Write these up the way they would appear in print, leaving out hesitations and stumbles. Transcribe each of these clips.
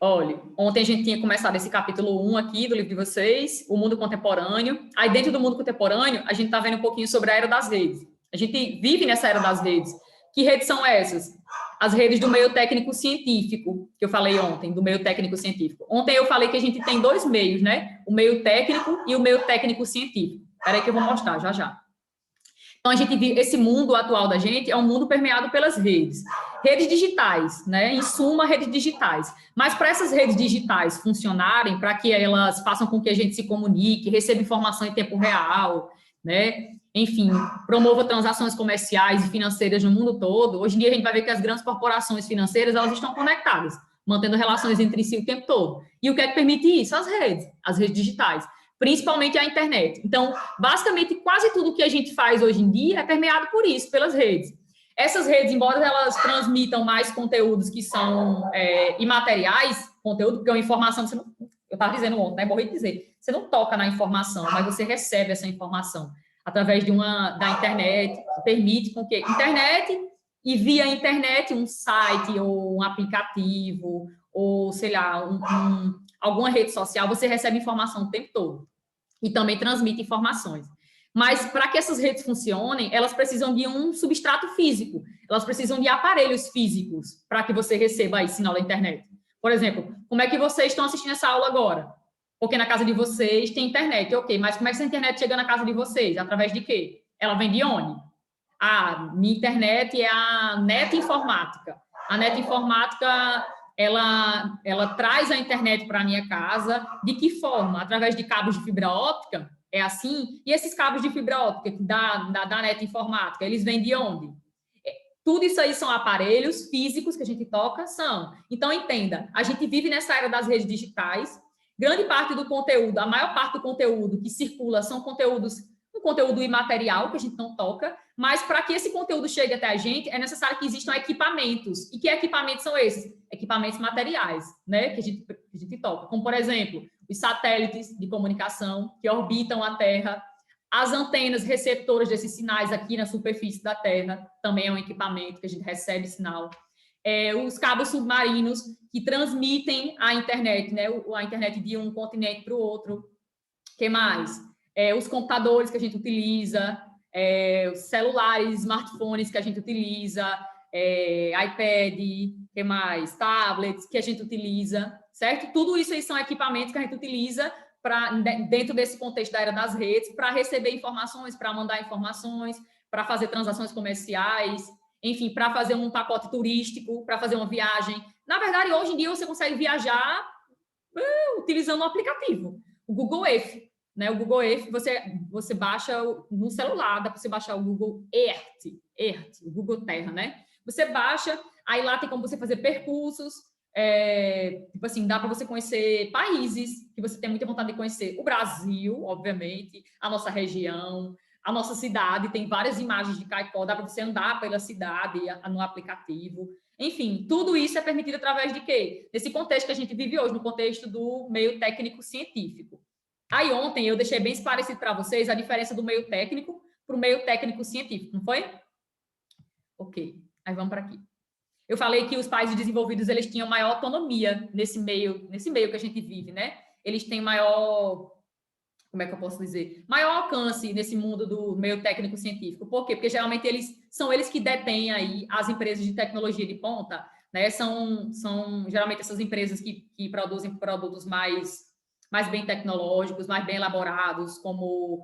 Olha, ontem a gente tinha começado esse capítulo 1 aqui do livro de vocês, o mundo contemporâneo. Aí, dentro do mundo contemporâneo, a gente está vendo um pouquinho sobre a era das redes. A gente vive nessa era das redes. Que redes são essas? As redes do meio técnico-científico, que eu falei ontem, do meio técnico-científico. Ontem eu falei que a gente tem dois meios, né? O meio técnico e o meio técnico-científico. Espera aí que eu vou mostrar já já. Então, a gente vive, esse mundo atual da gente é um mundo permeado pelas redes. Redes digitais, né? Em suma, redes digitais. Mas para essas redes digitais funcionarem, para que elas façam com que a gente se comunique, receba informação em tempo real, né? Enfim, promova transações comerciais e financeiras no mundo todo. Hoje em dia, a gente vai ver que as grandes corporações financeiras, elas estão conectadas, mantendo relações entre si o tempo todo. E o que é que permite isso? As redes digitais, principalmente a internet. Então, basicamente, quase tudo que a gente faz hoje em dia é permeado por isso, pelas redes. Essas redes, embora elas transmitam mais conteúdos que são imateriais, conteúdo, porque é uma informação, você não, eu estava dizendo ontem, né, morri de dizer, você não toca na informação, mas você recebe essa informação através da internet, que permite com que internet e via internet um site ou um aplicativo ou, sei lá, alguma rede social, você recebe informação o tempo todo e também transmite informações. Mas para que essas redes funcionem, elas precisam de um substrato físico, elas precisam de aparelhos físicos para que você receba aí sinal da internet. Por exemplo, como é que vocês estão assistindo essa aula agora? Porque na casa de vocês tem internet, ok, mas como é que essa internet chega na casa de vocês? Através de quê? Ela vem de onde? A minha internet é a net informática. A net informática, ela traz a internet para a minha casa. De que forma? Através de cabos de fibra óptica? É assim? E esses cabos de fibra óptica da net informática, eles vêm de onde? Tudo isso aí são aparelhos físicos que a gente toca, são. Então, entenda, a gente vive nessa era das redes digitais. Grande parte do conteúdo, a maior parte do conteúdo que circula são um conteúdo imaterial que a gente não toca, mas para que esse conteúdo chegue até a gente, é necessário que existam equipamentos. E que equipamentos são esses? Equipamentos materiais, né, que a gente toca. Como, por exemplo, os satélites de comunicação que orbitam a Terra, as antenas receptoras desses sinais aqui na superfície da Terra, também é um equipamento que a gente recebe sinal. Os cabos submarinos que transmitem a internet, né, a internet de um continente para o outro. O que mais? Os computadores que a gente utiliza, os celulares, smartphones que a gente utiliza, iPad, que mais? Tablets que a gente utiliza, certo? Tudo isso aí são equipamentos que a gente utiliza dentro desse contexto da era das redes, para receber informações, para mandar informações, para fazer transações comerciais, enfim, para fazer um pacote turístico, para fazer uma viagem. Na verdade, hoje em dia você consegue viajar utilizando um aplicativo, o Google Earth, né? O Google Earth, você baixa no celular, dá para você baixar o Google Earth, o Google Terra, né? Você baixa, aí lá tem como você fazer percursos, tipo assim, dá para você conhecer países que você tem muita vontade de conhecer. O Brasil, obviamente, a nossa região, a nossa cidade, tem várias imagens de Caicó, dá para você andar pela cidade no aplicativo. Enfim, tudo isso é permitido através de quê? Desse contexto que a gente vive hoje, no contexto do meio técnico-científico. Aí ontem eu deixei bem esclarecido para vocês a diferença do meio técnico para o meio técnico-científico, não foi? Ok, aí vamos para aqui. Eu falei que os países desenvolvidos, eles tinham maior autonomia nesse meio que a gente vive, né? Eles têm maior, como é que eu posso dizer? Maior alcance nesse mundo do meio técnico-científico. Por quê? Porque geralmente são eles que detêm aí as empresas de tecnologia de ponta, né? São geralmente essas empresas que produzem produtos mais bem tecnológicos, mais bem elaborados, como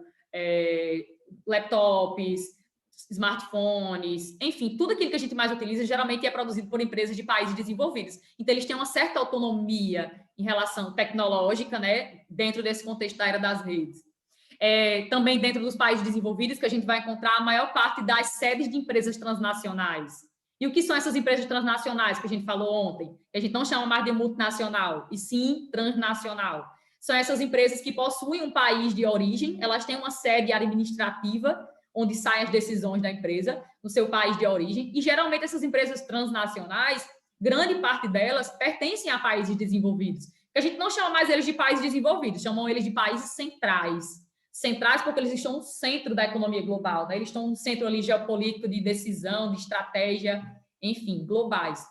laptops, smartphones, enfim, tudo aquilo que a gente mais utiliza geralmente é produzido por empresas de países desenvolvidos. Então, eles têm uma certa autonomia em relação tecnológica, né, dentro desse contexto da era das redes. Também dentro dos países desenvolvidos que a gente vai encontrar a maior parte das sedes de empresas transnacionais. E o que são essas empresas transnacionais que a gente falou ontem? Que a gente não chama mais de multinacional, e sim transnacional. São essas empresas que possuem um país de origem, elas têm uma sede administrativa onde saem as decisões da empresa, no seu país de origem, e geralmente essas empresas transnacionais, grande parte delas pertencem a países desenvolvidos. A gente não chama mais eles de países desenvolvidos, chamam eles de países centrais. Centrais porque eles estão no centro da economia global, né? Eles estão no centro ali geopolítico de decisão, de estratégia, enfim, globais.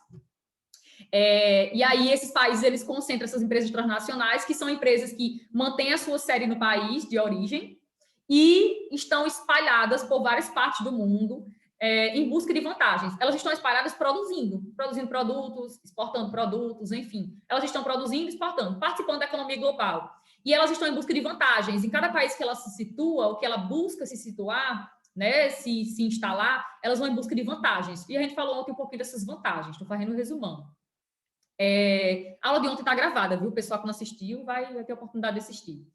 E aí, esses países, eles concentram essas empresas transnacionais, que são empresas que mantêm a sua sede no país de origem e estão espalhadas por várias partes do mundo em busca de vantagens. Elas estão espalhadas produzindo produtos, exportando produtos, enfim. Elas estão produzindo e exportando, participando da economia global. E elas estão em busca de vantagens. Em cada país que ela se situa, ou que ela busca se situar, né, se instalar, elas vão em busca de vantagens. E a gente falou ontem um pouquinho dessas vantagens, estou fazendo um resumão. A aula de ontem está gravada, viu? O pessoal que não assistiu vai ter a oportunidade de assistir.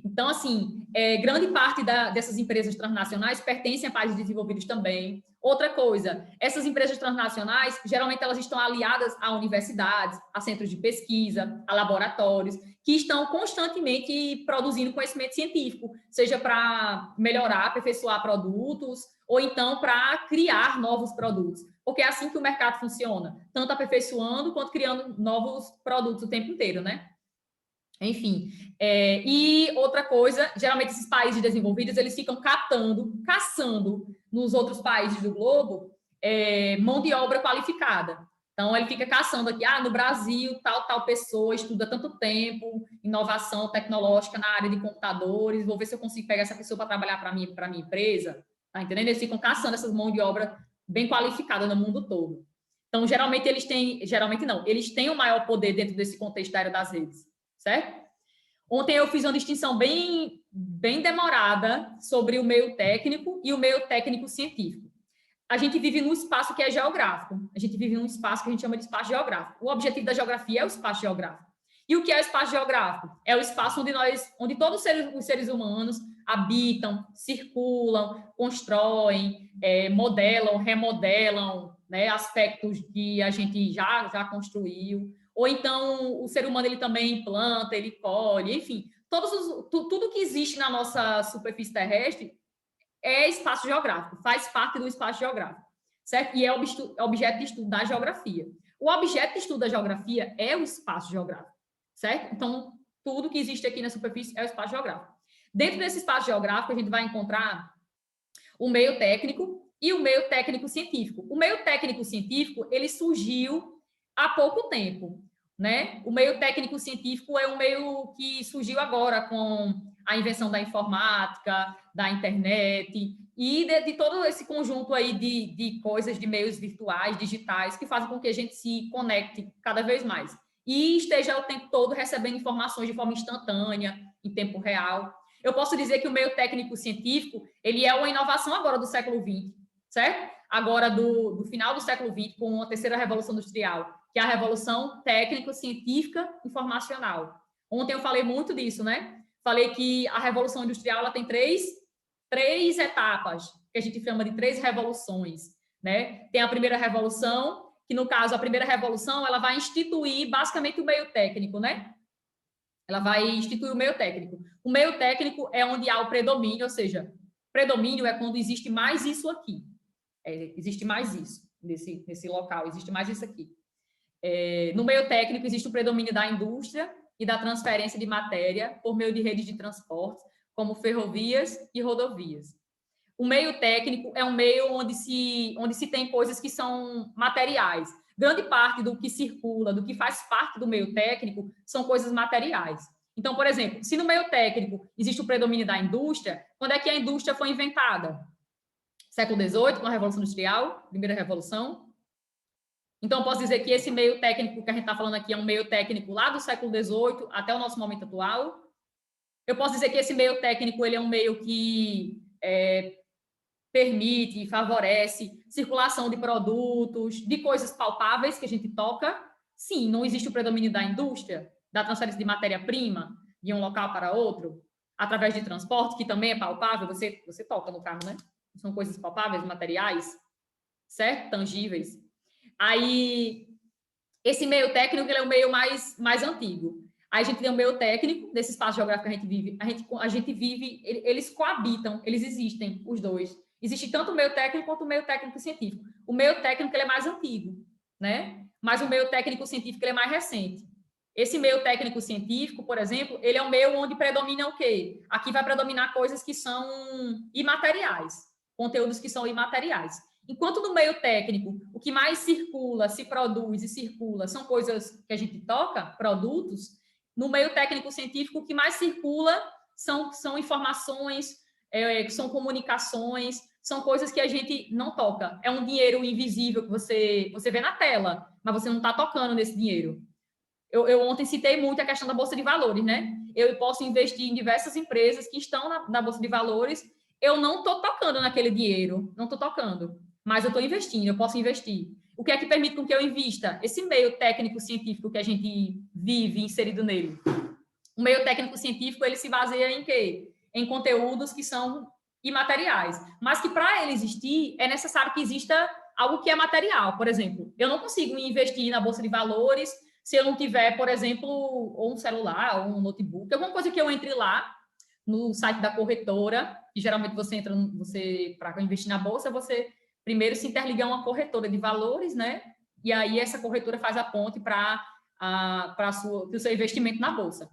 Então, assim, grande parte dessas empresas transnacionais pertencem a países desenvolvidos também. Outra coisa, essas empresas transnacionais, geralmente elas estão aliadas a universidades, a centros de pesquisa, a laboratórios, que estão constantemente produzindo conhecimento científico, seja para melhorar, aperfeiçoar produtos, ou então para criar novos produtos. Porque é assim que o mercado funciona, tanto aperfeiçoando quanto criando novos produtos o tempo inteiro, né? Enfim, e outra coisa, geralmente esses países desenvolvidos, eles ficam caçando nos outros países do globo mão de obra qualificada. Então, ele fica caçando aqui, no Brasil, tal pessoa estuda tanto tempo, inovação tecnológica na área de computadores, vou ver se eu consigo pegar essa pessoa para trabalhar para minha empresa, tá entendendo? Eles ficam caçando essas mãos de obra bem qualificada no mundo todo. Então, geralmente eles têm o maior poder dentro desse contexto da área das redes, certo? Ontem eu fiz uma distinção bem demorada sobre o meio técnico e o meio técnico científico. A gente vive num espaço que é geográfico. A gente vive num espaço que a gente chama de espaço geográfico. O objetivo da geografia é o espaço geográfico. E o que é o espaço geográfico? É o espaço onde todos os seres humanos habitam, circulam, constroem, modelam, remodelam, né, aspectos que a gente já construiu. Ou então o ser humano ele também planta, ele colhe, enfim, tudo que existe na nossa superfície terrestre é espaço geográfico, faz parte do espaço geográfico, certo? E é objeto de estudo da geografia. O objeto de estudo da geografia é o espaço geográfico, certo? Então, tudo que existe aqui na superfície é o espaço geográfico. Dentro desse espaço geográfico, a gente vai encontrar o meio técnico e o meio técnico científico. O meio técnico científico, ele surgiu há pouco tempo, né? O meio técnico científico é um meio que surgiu agora com a invenção da informática, da internet e de todo esse conjunto aí de coisas, de meios virtuais, digitais, que fazem com que a gente se conecte cada vez mais e esteja o tempo todo recebendo informações de forma instantânea, em tempo real. Eu posso dizer que o meio técnico científico, ele é uma inovação agora do século XX, certo? Agora do final do século XX, com a terceira revolução industrial, que é a revolução técnico-científica informacional. Ontem eu falei muito disso, né? Falei que a revolução industrial ela tem três etapas, que a gente chama de 3 revoluções, né? Tem a primeira revolução, que no caso, a primeira revolução, ela vai instituir basicamente o meio técnico, né? Ela vai instituir o meio técnico. O meio técnico é onde há o predomínio, ou seja, predomínio é quando existe mais isso aqui. Existe mais isso nesse local, existe mais isso aqui. No meio técnico, existe o predomínio da indústria e da transferência de matéria por meio de redes de transporte, como ferrovias e rodovias. O meio técnico é um meio onde se tem coisas que são materiais. Grande parte do que circula, do que faz parte do meio técnico, são coisas materiais. Então, por exemplo, se no meio técnico existe o predomínio da indústria, quando é que a indústria foi inventada? Século XVIII, com a Revolução Industrial, primeira revolução. Então, eu posso dizer que esse meio técnico que a gente está falando aqui é um meio técnico lá do século XVIII até o nosso momento atual. Eu posso dizer que esse meio técnico ele é um meio que permite, favorece circulação de produtos, de coisas palpáveis que a gente toca. Sim, não existe o predomínio da indústria, da transferência de matéria-prima de um local para outro, através de transporte, que também é palpável, você toca no carro, né? São coisas palpáveis, materiais, certo? Tangíveis. Aí, esse meio técnico ele é o meio mais antigo. Aí a gente tem o meio técnico, desse espaço geográfico que a gente vive. A gente vive, eles coabitam, eles existem, os dois. Existe tanto o meio técnico quanto o meio técnico científico. O meio técnico ele é mais antigo, né? Mas o meio técnico científico ele é mais recente. Esse meio técnico científico, por exemplo, ele é um meio onde predomina o quê? Aqui vai predominar coisas que são imateriais, conteúdos que são imateriais. Enquanto no meio técnico, o que mais circula, se produz e circula, são coisas que a gente toca, produtos. No meio técnico-científico, o que mais circula são informações, são comunicações, são coisas que a gente não toca. É um dinheiro invisível que você vê na tela, mas você não está tocando nesse dinheiro. Eu ontem citei muito a questão da Bolsa de Valores, né? Eu posso investir em diversas empresas que estão na Bolsa de Valores, eu não estou tocando naquele dinheiro, não estou tocando, mas eu estou investindo, eu posso investir. O que é que permite com que eu invista? Esse meio técnico-científico que a gente vive inserido nele. O meio técnico-científico, ele se baseia em quê? Em conteúdos que são imateriais, mas que para ele existir, é necessário que exista algo que é material. Por exemplo, eu não consigo investir na Bolsa de Valores se eu não tiver, por exemplo, ou um celular, ou um notebook, alguma coisa que eu entre lá no site da corretora, que geralmente você entra, para investir na bolsa, você primeiro se interliga a uma corretora de valores, né? E aí essa corretora faz a ponte para o seu investimento na bolsa.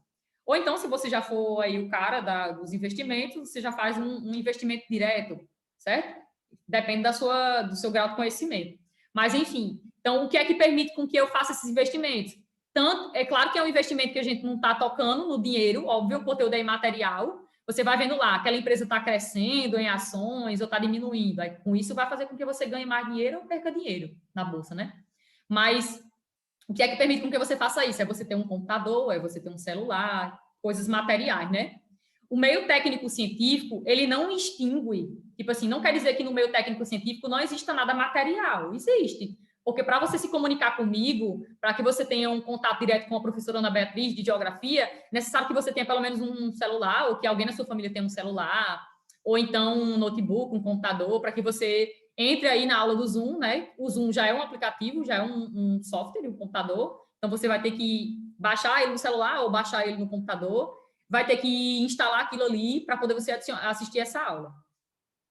Ou então, se você já for aí o cara dos investimentos, você já faz um investimento direto, certo? Depende do seu grau de conhecimento. Mas, enfim, então, o que é que permite com que eu faça esses investimentos? Tanto, é claro que é um investimento que a gente não está tocando no dinheiro, óbvio, o conteúdo é imaterial. Você vai vendo lá, aquela empresa está crescendo em ações ou está diminuindo. Aí, com isso, vai fazer com que você ganhe mais dinheiro ou perca dinheiro na bolsa, né? Mas o que é que permite com que você faça isso? É você ter um computador, é você ter um celular, coisas materiais, né? O meio técnico-científico, ele não extingue, tipo assim, não quer dizer que no meio técnico-científico não exista nada material, existe. Porque para você se comunicar comigo, para que você tenha um contato direto com a professora Ana Beatriz de Geografia, é necessário que você tenha pelo menos um celular, ou que alguém na sua família tenha um celular, ou então um notebook, um computador, para que você entre aí na aula do Zoom, né? O Zoom já é um aplicativo, já é um software, um computador, então você vai ter que baixar ele no celular ou baixar ele no computador, vai ter que instalar aquilo ali para poder você assistir essa aula.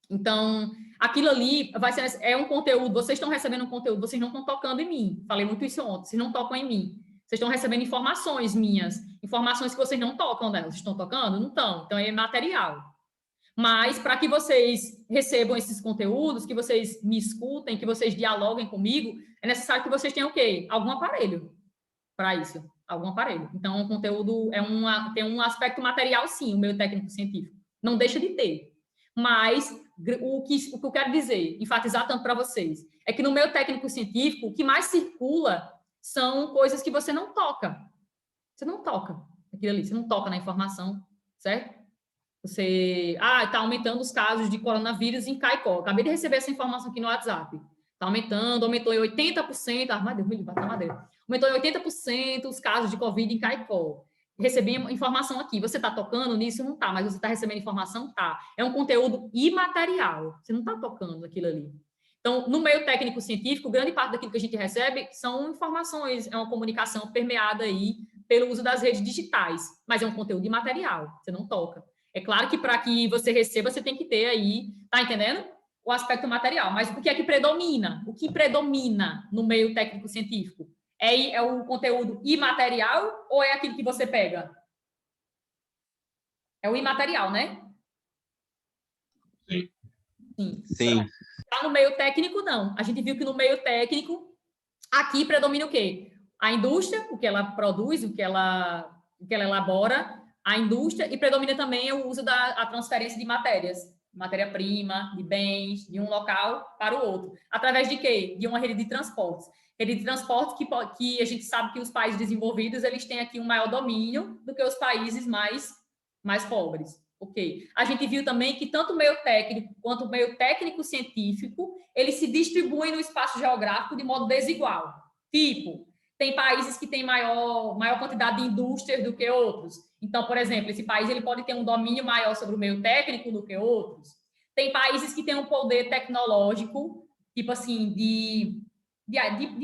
Então, aquilo ali é um conteúdo, vocês estão recebendo um conteúdo, vocês não estão tocando em mim. Falei muito isso ontem, vocês não tocam em mim. Vocês estão recebendo informações minhas, informações que vocês não tocam delas. Vocês estão tocando? Não estão. Então, é material. Mas, para que vocês recebam esses conteúdos, que vocês me escutem, que vocês dialoguem comigo, é necessário que vocês tenham o quê? Algum aparelho para isso. Algum aparelho. Então, o conteúdo tem um aspecto material, sim, o meio técnico-científico. Não deixa de ter. Mas o que eu quero dizer, enfatizar tanto para vocês, é que no meio técnico-científico, o que mais circula são coisas que você não toca. Você não toca aquilo ali, você não toca na informação, certo? Está aumentando os casos de coronavírus em Caicó. Acabei de receber essa informação aqui no WhatsApp. Está aumentou em 80%. Meu Deus, me bata madeira. Aumentou em 80% os casos de Covid em Caicó. Recebi informação aqui. Você está tocando nisso? Não está, mas você está recebendo informação? Tá. É um conteúdo imaterial. Você não está tocando aquilo ali. Então, no meio técnico-científico, grande parte daquilo que a gente recebe são informações, é uma comunicação permeada aí pelo uso das redes digitais, mas é um conteúdo imaterial, você não toca. É claro que para que você receba, você tem que ter aí, tá entendendo? O aspecto material. Mas o que é que predomina? O que predomina no meio técnico-científico? É o conteúdo imaterial ou é aquilo que você pega? É o imaterial, né? Sim. Sim. Tá no meio técnico, não. A gente viu que no meio técnico, aqui predomina o quê? A indústria, o que ela produz, o que ela elabora, a indústria, e predomina também o uso a transferência de matérias, matéria-prima, de bens, de um local para o outro. Através de quê? De uma rede de transportes. Rede de transportes que a gente sabe que os países desenvolvidos, eles têm aqui um maior domínio do que os países mais pobres. Ok. A gente viu também que tanto o meio técnico quanto o meio técnico-científico, eles se distribuem no espaço geográfico de modo desigual. Tipo, tem países que têm maior quantidade de indústrias do que outros. Então, por exemplo, esse país ele pode ter um domínio maior sobre o meio técnico do que outros. Tem países que têm um poder tecnológico, tipo assim, de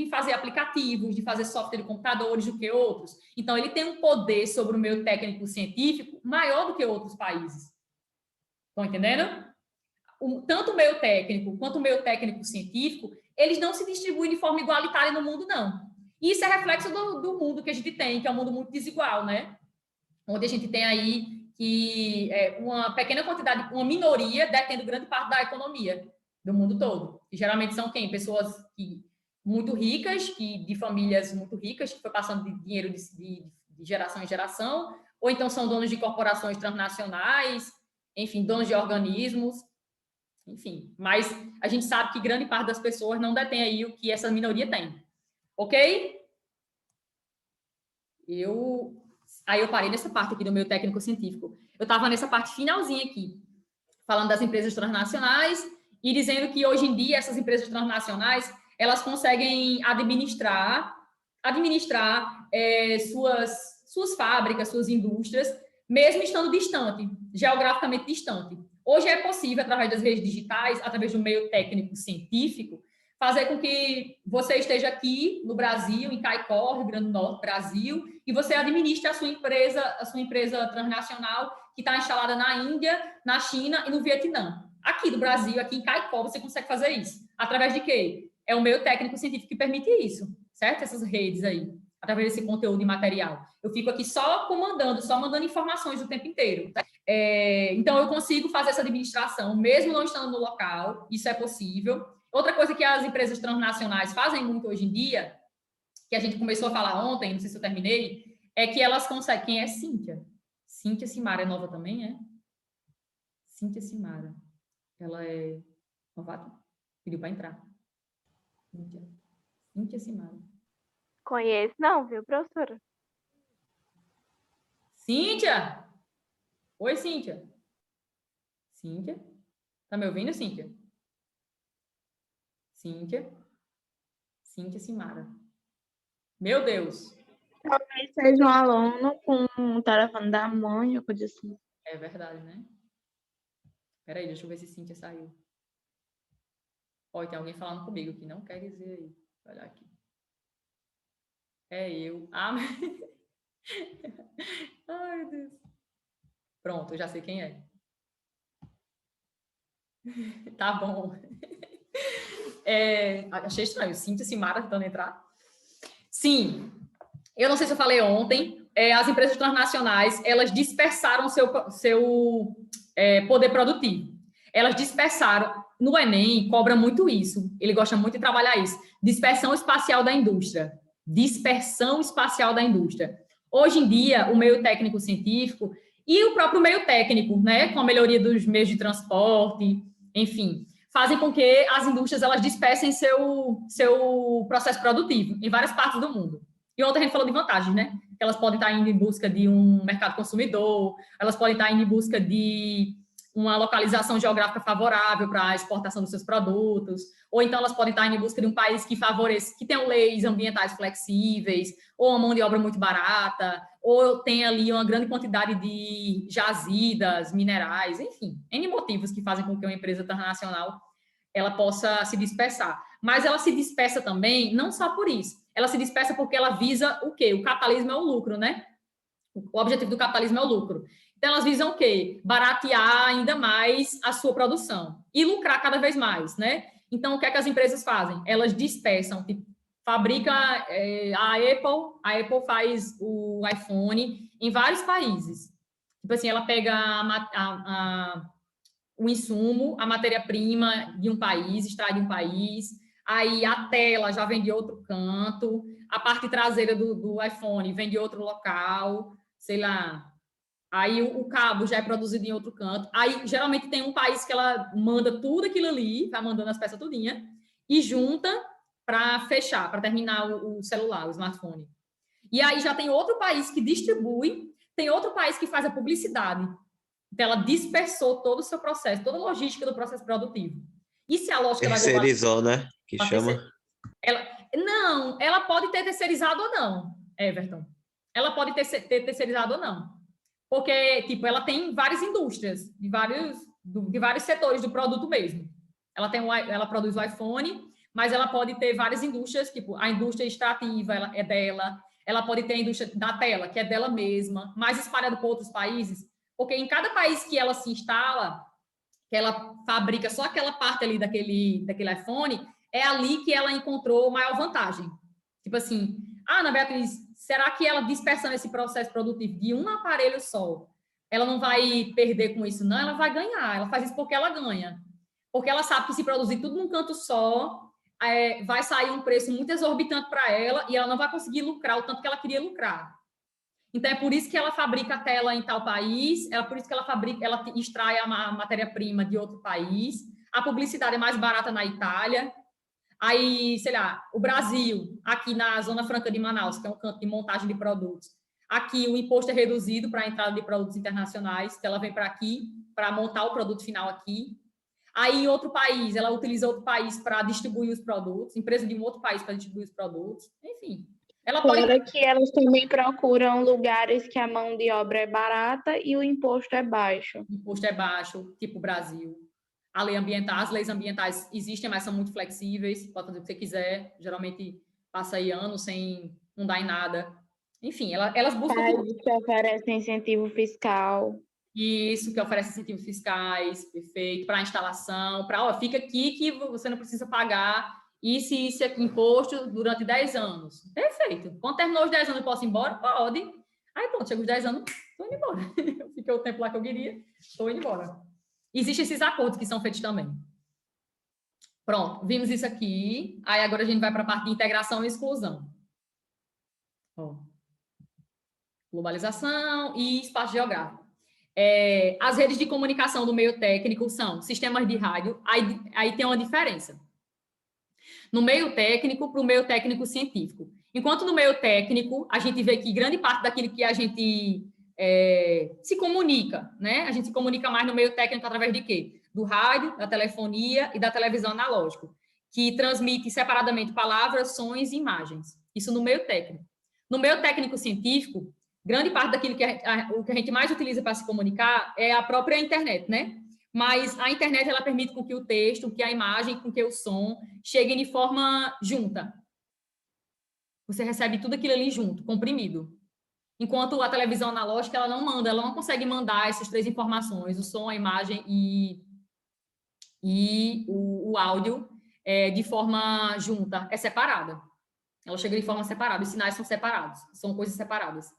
fazer aplicativos, de fazer software de computadores do que outros. Então, ele tem um poder sobre o meio técnico-científico maior do que outros países. Estão entendendo? Tanto o meio técnico quanto o meio técnico-científico, eles não se distribuem de forma igualitária no mundo, não. E isso é reflexo do mundo que a gente tem, que é um mundo muito desigual, né? Onde a gente tem aí que uma pequena quantidade, uma minoria detendo grande parte da economia do mundo todo. E geralmente são quem? Pessoas que muito ricas, de famílias muito ricas, que foi passando de dinheiro de geração em geração, ou então são donos de corporações transnacionais, enfim, donos de organismos, enfim. Mas a gente sabe que grande parte das pessoas não detém aí o que essa minoria tem. Ok? Aí eu parei nessa parte aqui do meu técnico científico. Eu estava nessa parte finalzinha aqui, falando das empresas transnacionais e dizendo que hoje em dia essas empresas transnacionais elas conseguem administrar suas fábricas, suas indústrias, mesmo estando distante, geograficamente distante. Hoje é possível, através das redes digitais, através do meio técnico científico, fazer com que você esteja aqui no Brasil, em Caicó, Rio Grande do Norte, Brasil, e você administre a sua empresa transnacional que está instalada na Índia, na China e no Vietnã. Aqui do Brasil, aqui em Caicó, você consegue fazer isso. Através de quê? É o meio técnico científico que permite isso, certo? Essas redes aí, através desse conteúdo e material. Eu fico aqui só comandando, só mandando informações o tempo inteiro. Então, eu consigo fazer essa administração, mesmo não estando no local, isso é possível. Outra coisa que as empresas transnacionais fazem muito hoje em dia, que a gente começou a falar ontem, não sei se eu terminei, é que elas conseguem... Quem é Cíntia? Cíntia Simara é nova também, é? Cíntia Simara. Ela é novata? Pediu para entrar. Cíntia Simara. Conheço, não, viu, professora? Cíntia! Oi, Cíntia. Cíntia? Tá me ouvindo, Cíntia? Cíntia? Cíntia Simara. Meu Deus! Talvez seja um aluno com o telefone da mãe ou coisa assim. É verdade, né? Peraí, deixa eu ver se Cíntia saiu. Olha, tem alguém falando comigo que não quer dizer aí. Olha aqui. É eu. Ah, ai, meu Deus. Pronto, eu já sei quem é. Tá bom. Achei estranho. Cíntia Simara tentando entrar. Sim. Eu não sei se eu falei ontem. As empresas transnacionais, elas dispersaram seu poder produtivo. Elas dispersaram. No Enem, cobra muito isso. Ele gosta muito de trabalhar isso. Dispersão espacial da indústria. Dispersão espacial da indústria. Hoje em dia, o meio técnico científico e o próprio meio técnico, né, com a melhoria dos meios de transporte, enfim, fazem com que as indústrias elas dispersem seu processo produtivo em várias partes do mundo. E ontem a gente falou de vantagens, né? Elas podem estar indo em busca de um mercado consumidor, elas podem estar indo em busca de uma localização geográfica favorável para a exportação dos seus produtos, ou então elas podem estar em busca de um país que favoreça, que tenha leis ambientais flexíveis, ou uma mão de obra muito barata, ou tem ali uma grande quantidade de jazidas, minerais, enfim, N motivos que fazem com que uma empresa transnacional ela possa se dispersar. Mas ela se dispersa também, não só por isso, ela se dispersa porque ela visa o quê? O capitalismo é o lucro, né? O objetivo do capitalismo é o lucro. Então, elas visam o quê? Baratear ainda mais a sua produção e lucrar cada vez mais, né? Então, o que é que as empresas fazem? Elas dispersam, tipo, fabrica a Apple faz o iPhone em vários países. Tipo assim, ela pega o insumo, a matéria-prima de um país, extrai de um país, aí a tela já vem de outro canto, a parte traseira do iPhone vem de outro local, sei lá. Aí o cabo já é produzido em outro canto. Aí, geralmente, tem um país que ela manda tudo aquilo ali, vai mandando as peças tudinha, e junta para fechar, para terminar o celular, o smartphone. E aí já tem outro país que distribui, tem outro país que faz a publicidade. Então, ela dispersou todo o seu processo, toda a logística do processo produtivo. E se a lógica da Terceirizou, né? Que chama. Não, ela pode ter terceirizado ou não, Everton. Ela pode ter terceirizado ou não. Porque, tipo, ela tem várias indústrias, de vários setores do produto mesmo. Ela produz o iPhone, mas ela pode ter várias indústrias, tipo, a indústria extrativa é dela, ela pode ter a indústria da tela, que é dela mesma, mais espalhada por outros países, porque em cada país que ela se instala, que ela fabrica só aquela parte ali daquele iPhone, é ali que ela encontrou maior vantagem. Tipo assim, Ana Beatriz, será que ela dispersando esse processo produtivo de um aparelho só, ela não vai perder com isso? Não, ela vai ganhar. Ela faz isso porque ela ganha. Porque ela sabe que se produzir tudo num canto só, vai sair um preço muito exorbitante para ela e ela não vai conseguir lucrar o tanto que ela queria lucrar. Então, é por isso que ela fabrica a tela em tal país, é por isso que ela extrai a matéria-prima de outro país, a publicidade é mais barata na Itália, aí, sei lá, o Brasil, aqui na Zona Franca de Manaus, que é um canto de montagem de produtos, aqui o imposto é reduzido para a entrada de produtos internacionais, então ela vem para aqui, para montar o produto final aqui. Aí, em outro país, ela utiliza outro país para distribuir os produtos, empresa de um outro país para distribuir os produtos, enfim. Ela pode... Fora que elas também procuram lugares que a mão de obra é barata e o imposto é baixo. O imposto é baixo, tipo o Brasil. A lei ambiental, as leis ambientais existem, mas são muito flexíveis, pode fazer o que você quiser, geralmente passa aí anos sem não dar em nada. Enfim, elas buscam... Países que oferecem incentivo fiscal. Isso, que oferece incentivos fiscais, perfeito, para instalação, para, fica aqui que você não precisa pagar isso e isso aqui, imposto durante 10 anos. Perfeito. Quando terminou os 10 anos, eu posso ir embora? Pode. Aí, pronto, chega os 10 anos, estou indo embora. Eu fiquei o tempo lá que eu queria, estou indo embora. Existem esses acordos que são feitos também. Pronto, vimos isso aqui. Aí, agora a gente vai para a parte de integração e exclusão. Ó. Globalização e espaço geográfico. As redes de comunicação do meio técnico são sistemas de rádio, aí tem uma diferença. No meio técnico para o meio técnico científico. Enquanto no meio técnico, a gente vê que grande parte daquilo que a gente se comunica, né? A gente se comunica mais no meio técnico através de quê? Do rádio, da telefonia e da televisão analógica, que transmite separadamente palavras, sons e imagens. Isso no meio técnico. No meio técnico científico, grande parte daquilo que o que a gente mais utiliza para se comunicar é a própria internet, né? Mas a internet, ela permite com que o texto, que a imagem, com que o som cheguem de forma junta. Você recebe tudo aquilo ali junto, comprimido. Enquanto a televisão analógica, ela não manda, ela não consegue mandar essas três informações, o som, a imagem e o áudio, de forma junta, é separada. Ela chega de forma separada, os sinais são separados, são coisas separadas.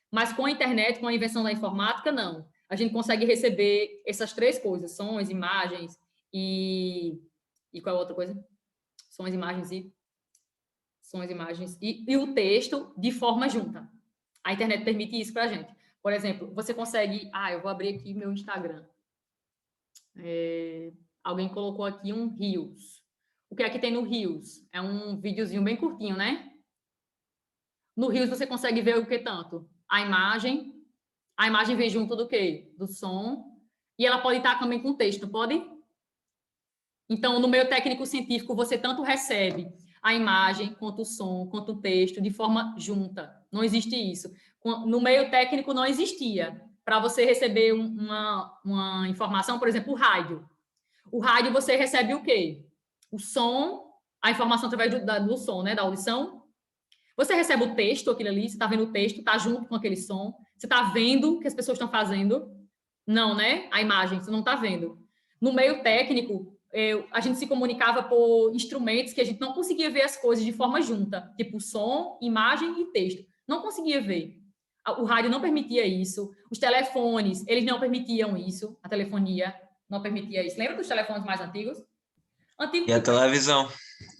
Mas com a internet, com a invenção da informática, não. A gente consegue receber essas três coisas, sons, imagens e qual é a outra coisa? Sons, imagens e o texto de forma junta. A internet permite isso para a gente. Por exemplo, você consegue... eu vou abrir aqui meu Instagram. Alguém colocou aqui um Reels. O que é que tem no Reels? É um videozinho bem curtinho, né? No Reels você consegue ver o que tanto? A imagem vem junto do quê? Do som. E ela pode estar também com texto, pode? Então, no meio técnico científico, você tanto recebe a imagem, quanto o som, quanto o texto, de forma junta. Não existe isso. No meio técnico não existia. Para você receber uma informação, por exemplo, o rádio. O rádio você recebe o quê? O som, a informação através do som, né? Da audição. Você recebe o texto, aquilo ali, você está vendo o texto, está junto com aquele som, você está vendo o que as pessoas estão fazendo. Não, né? A imagem, você não está vendo. No meio técnico, a gente se comunicava por instrumentos que a gente não conseguia ver as coisas de forma junta, tipo som, imagem e texto. Não conseguia ver. O rádio não permitia isso. Os telefones, eles não permitiam isso. A telefonia não permitia isso. Lembra dos telefones mais antigos? E a televisão.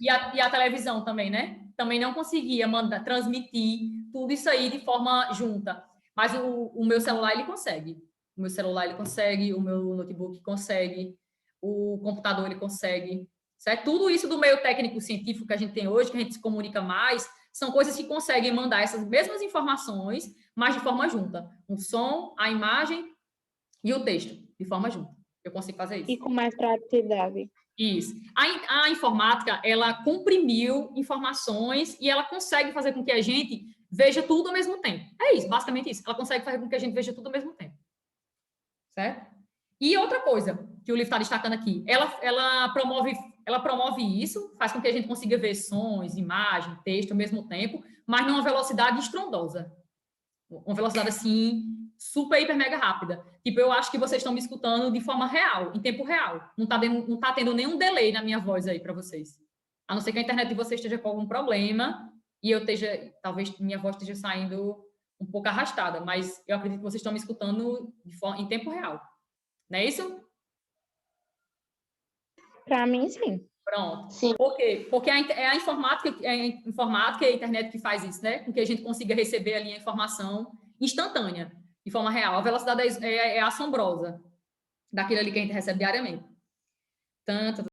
E a televisão também, né? Também não conseguia transmitir tudo isso aí de forma junta. Mas o meu celular, ele consegue. O meu celular, ele consegue. O meu notebook consegue. O computador, ele consegue. Certo? Tudo isso do meio técnico-científico que a gente tem hoje, que a gente se comunica mais, são coisas que conseguem mandar essas mesmas informações, mas de forma junta. O som, a imagem e o texto, de forma junta. Eu consigo fazer isso. E com mais praticidade. Isso. A informática, ela comprimiu informações e ela consegue fazer com que a gente veja tudo ao mesmo tempo. É isso, basicamente isso. Ela consegue fazer com que a gente veja tudo ao mesmo tempo. Certo? E outra coisa que o livro está destacando aqui, ela promove isso, faz com que a gente consiga ver sons, imagem, texto ao mesmo tempo, mas numa velocidade estrondosa. Uma velocidade, assim, super, hiper, mega rápida. Tipo, eu acho que vocês estão me escutando de forma real, em tempo real. Não tá tendo nenhum delay na minha voz aí para vocês. A não ser que a internet de vocês esteja com algum problema e talvez minha voz esteja saindo um pouco arrastada, mas eu acredito que vocês estão me escutando em tempo real. Não é isso? Para mim, sim. Pronto. Sim. Por quê? Porque é a informática e a internet que faz isso, né? Com que a gente consiga receber ali a informação instantânea, de forma real. A velocidade é assombrosa daquilo ali que a gente recebe diariamente. Tanto